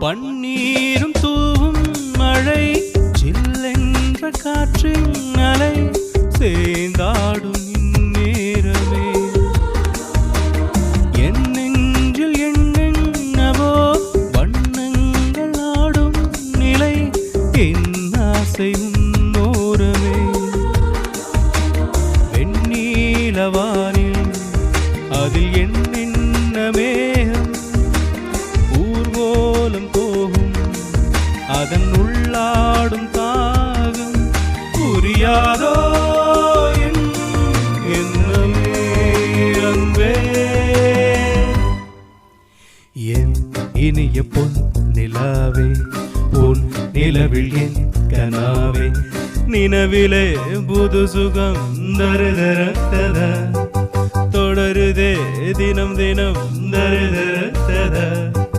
பன்னீரும் தூவும் மழை சில்லென்ற காற்றின் அலை சேர்ந்தாடும் இந்நேரமே என் நெஞ்சில் என்னென்னவோ வண்ணங்கள் ஆடும் நிலை என் ஆசை உன்னோரமே வெண்ணீலவானில் அதில் என்னென்ன மேகம் ஊர்வலம் போகும் அதன் உள்ளாடும் தாகம் புரியாதோ என் இனிய பொன் நிலாவே உன் நிலவில் என் கனாவே நினவிலே புது சுகம் தருதரத்தத தொடருதே தினம் தினம் தருதரத்தத